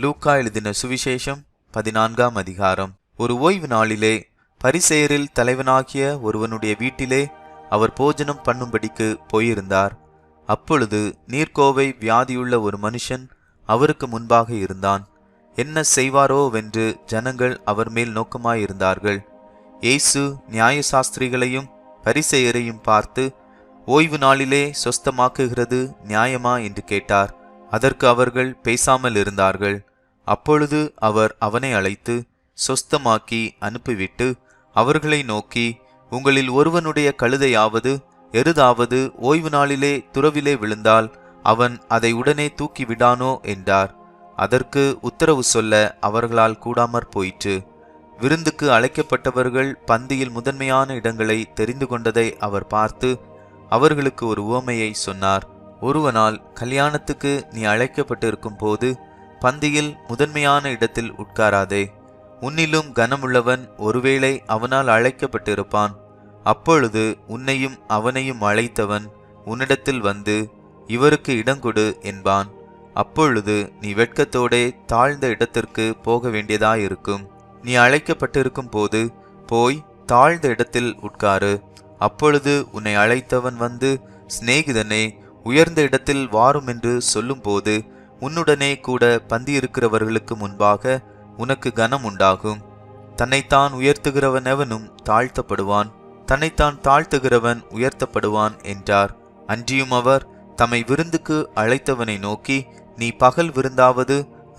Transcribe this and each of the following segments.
லூக்கா எழுதின சுவிசேஷம் 14ஆம் அதிகாரம். ஒரு ஓய்வு நாளிலே பரிசேயரில் தலைவனாகிய ஒருவனுடைய வீட்டிலே அவர் போஜனம் பண்ணும்படிக்கு போயிருந்தார். அப்பொழுது நீர்க்கோவை வியாதியுள்ள ஒரு மனுஷன் அவருக்கு முன்பாக இருந்தான். என்ன செய்வாரோவென்று ஜனங்கள் அவர் மேல் நோக்கமாயிருந்தார்கள். இயேசு நியாயசாஸ்திரிகளையும் பரிசேயரையும் பார்த்து, ஓய்வு நாளிலே சொஸ்தமாக்குகிறது நியாயமா என்று கேட்டார். அதற்கு அவர்கள் பேசாமல் இருந்தார்கள். அப்பொழுது அவர் அவனை அழைத்து சொஸ்தமாக்கி அனுப்பிவிட்டு அவர்களை நோக்கி, உங்களில் ஒருவனுடைய கழுதையாவது எருதாவது ஓய்வு நாளிலே துறவிலே விழுந்தால் அவன் அதை உடனே தூக்கி விடானோ என்றார். அதற்கு உத்தரவு சொல்ல அவர்களால் கூடாமற் போயிற்று. விருந்துக்கு அழைக்கப்பட்டவர்கள் பந்தியில் முதன்மையான இடங்களை தெரிந்து கொண்டதை அவர் பார்த்து அவர்களுக்கு ஒரு உவமையை சொன்னார். ஒருவனால் கல்யாணத்துக்கு நீ அழைக்கப்பட்டிருக்கும் போது பந்தியில் முதன்மையான இடத்தில் உட்காராதே. உன்னிலும் கனமுள்ளவன் ஒருவேளை அவனால் அழைக்கப்பட்டிருப்பான். அப்பொழுது உன்னையும் அவனையும் அழைத்தவன் உன்னிடத்தில் வந்து, இவருக்கு இடங்கொடு என்பான். அப்பொழுது நீ வெட்கத்தோடே தாழ்ந்த இடத்திற்கு போக வேண்டியதாயிருக்கும். நீ அழைக்கப்பட்டிருக்கும் போது போய் தாழ்ந்த இடத்தில் உட்காரு. அப்பொழுது உன்னை அழைத்தவன் வந்து, சிநேகிதனே, உயர்ந்த இடத்தில் வாரும் என்று சொல்லும்போது உன்னுடனே கூட பந்தியிருக்கிறவர்களுக்கு முன்பாக உனக்கு கனம் உண்டாகும். தன்னைத்தான் உயர்த்துகிறவன் எவனும் தாழ்த்தப்படுவான், தன்னைத்தான் தாழ்த்துகிறவன் உயர்த்தப்படுவான் என்றார். அன்றியும் அவர் தம்மை விருந்துக்கு அழைத்தவனை நோக்கி, நீ பகல் விருந்தாவது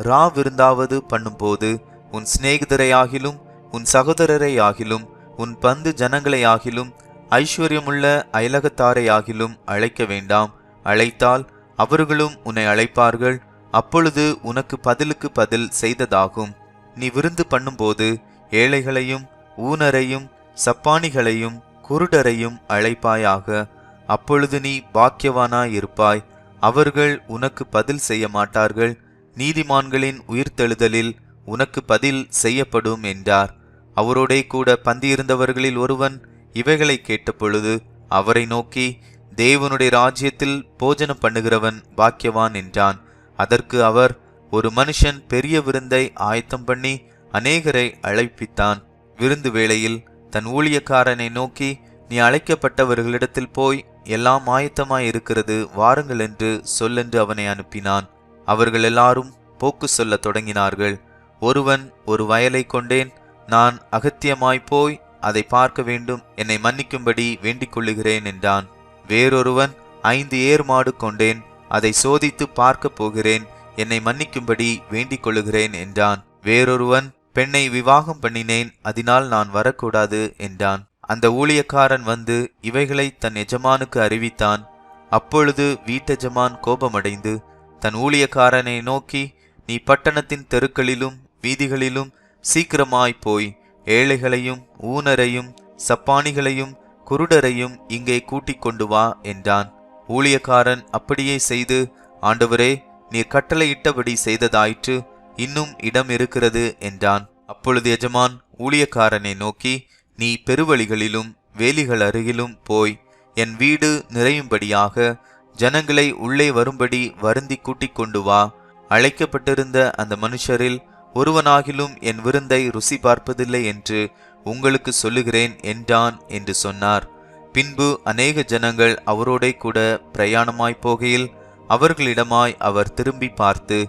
ரா விருந்தாவது பண்ணும்போது உன் சிநேகிதரையாகிலும் உன் சகோதரரையாகிலும் உன் பந்து ஜனங்களையாகிலும் ஐஸ்வர்யமுள்ள அயலகத்தாரையாகிலும் அழைக்க வேண்டாம். அழைத்தால் அவர்களும் உன்னை அழைப்பார்கள். அப்பொழுது உனக்கு பதிலுக்கு பதில் செய்ததாகும். நீ விருந்து பண்ணும்போது ஏழைகளையும் ஊனரையும் சப்பானிகளையும் குருடரையும் அழைப்பாயாக. அப்பொழுது நீ பாக்கியவானாயிருப்பாய். அவர்கள் உனக்கு பதில் செய்ய மாட்டார்கள். நீதிமான்களின் உயிர்த்தெழுதலில் உனக்கு பதில் செய்யப்படும் என்றார். அவரோடே கூட பந்தியிருந்தவர்களில் ஒருவன் இவைகளை கேட்டபொழுது அவரை நோக்கி, தேவனுடைய ராஜ்யத்தில் போஜனம் பண்ணுகிறவன் பாக்கியவான் என்றான். அதற்கு அவர், ஒரு மனுஷன் பெரிய விருந்தை ஆயத்தம் பண்ணி அநேகரை அழைப்பித்தான். விருந்து வேளையில் தன் ஊழியக்காரனை நோக்கி, நீ அழைக்கப்பட்டவர்களிடத்தில் போய் எல்லாம் ஆயத்தமாயிருக்கிறது, வாருங்கள் என்று சொல்லென்று அவனை அனுப்பினான். அவர்கள் எல்லாரும் போக்கு சொல்ல தொடங்கினார்கள். ஒருவன், ஒரு வயலை கொண்டேன், நான் அகத்தியமாய்ப்போய் அதை பார்க்க வேண்டும், என்னை மன்னிக்கும்படி வேண்டிக் கொள்ளுகிறேன் என்றான். வேறொருவன், 5 ஏர் மாடு கொண்டேன், அதை சோதித்து பார்க்க போகிறேன், என்னை மன்னிக்கும்படி வேண்டிக் கொள்ளுகிறேன் என்றான். வேறொருவன், பெண்ணை விவாகம் பண்ணினேன், அதனால் நான் வரக்கூடாது என்றான். அந்த ஊழியக்காரன் வந்து இவைகளை தன் எஜமானுக்கு அறிவித்தான். அப்பொழுது வீட்டெஜமான் கோபமடைந்து தன் ஊழியக்காரனை நோக்கி, நீ பட்டணத்தின் தெருக்களிலும் வீதிகளிலும் சீக்கிரமாய் போய் ஏழைகளையும் ஊனரையும் சப்பானிகளையும் குருடரையும் இங்கே கூட்டிக் கொண்டு வா என்றான். ஊழியக்காரன் அப்படியே செய்து, ஆண்டவரே, நீர் கட்டளையிட்டபடி செய்ததாயிற்று, இன்னும் இடம் இருக்கிறது என்றான். அப்பொழுது எஜமான் ஊழியக்காரனை நோக்கி, நீ பெருவழிகளிலும் வேலிகள் அருகிலும் போய் என் வீடு நிறையும்படியாக ஜனங்களை உள்ளே வரும்படி வருந்தி கூட்டிக் கொண்டு வா. அழைக்கப்பட்டிருந்த அந்த மனுஷரில் ஒருவனாகிலும் என் விருந்தை ருசி பார்ப்பதில்லை என்று உங்களுக்கு சொல்லுகிறேன் என்றான் என்று சொன்னார். பின்பு அநேக ஜனங்கள் அவரோடே கூட பிரயாணமாய் போகையில் அவர்களிடமாய் அவர் திரும்பி பார்த்து,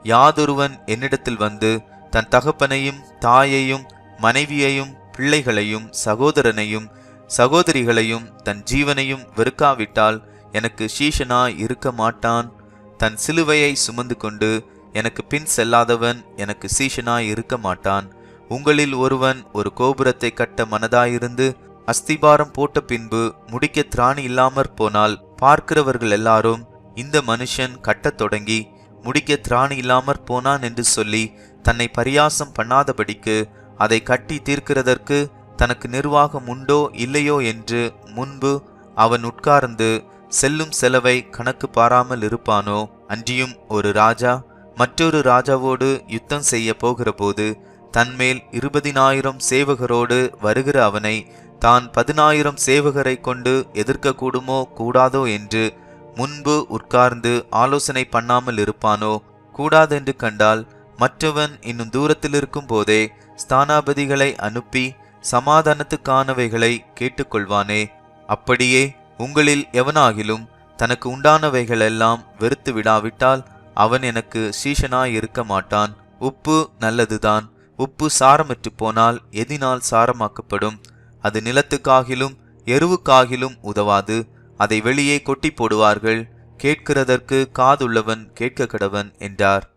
யாதொருவன் என்னிடத்தில் வந்து தன் தகப்பனையும் தாயையும் மனைவியையும் பிள்ளைகளையும் சகோதரனையும் சகோதரிகளையும் தன் ஜீவனையும் வெறுக்காவிட்டால் எனக்கு சீஷனாய் இருக்க மாட்டான். தன் சிலுவையை சுமந்து கொண்டு எனக்கு பின் செல்லாதவன் எனக்கு சீஷனாய் இருக்க மாட்டான். உங்களில் ஒருவன் ஒரு கோபுரத்தை கட்ட மனதாயிருந்து அஸ்திபாரம் போட்ட பின்பு முடிக்க திராணி இல்லாமற் போனால் பார்க்கிறவர்கள் எல்லாரும், இந்த மனுஷன் கட்டத் தொடங்கி முடிக்க திராணி இல்லாமற் போனான் என்று சொல்லி தன்னை பரியாசம் பண்ணாதபடிக்கு அதை கட்டி தீர்க்கிறதற்கு தனக்கு நிர்வாகம் உண்டோ இல்லையோ என்று முன்பு அவன் உட்கார்ந்து செல்லும் செலவை கணக்கு பாராமல் இருப்பானோ? அன்றியும் ஒரு ராஜா மற்றொரு ராஜாவோடு யுத்தம் செய்ய போகிற போது தன்மேல் 20,000 சேவகரோடு வருகிற அவனை தான் 10,000 சேவகரை கொண்டு எதிர்க்க கூடுமோ கூடாதோ என்று முன்பு உட்கார்ந்து ஆலோசனை பண்ணாமல் இருப்பானோ? கூடாதென்று கண்டால் மற்றவன் இன்னும் தூரத்தில் இருக்கும் போதே ஸ்தானாபதிகளை அனுப்பி சமாதானத்துக்கானவைகளை கேட்டுக்கொள்வானே. அப்படியே உங்களில் எவனாகிலும் தனக்கு உண்டானவைகளெல்லாம் வெறுத்து விடாவிட்டால் அவன் எனக்கு சீஷனாயிருக்க மாட்டான். உப்பு நல்லதுதான். உப்பு சாரமற்று போனால் எதினால் சாரமாக்கப்படும்? அது நிலத்துக்காகிலும் எருவுக்காகிலும் உதவாது. அதை வெளியே கொட்டி போடுவார்கள். கேட்கிறதற்கு காதுள்ளவன் கேட்க கடவன் என்றார்.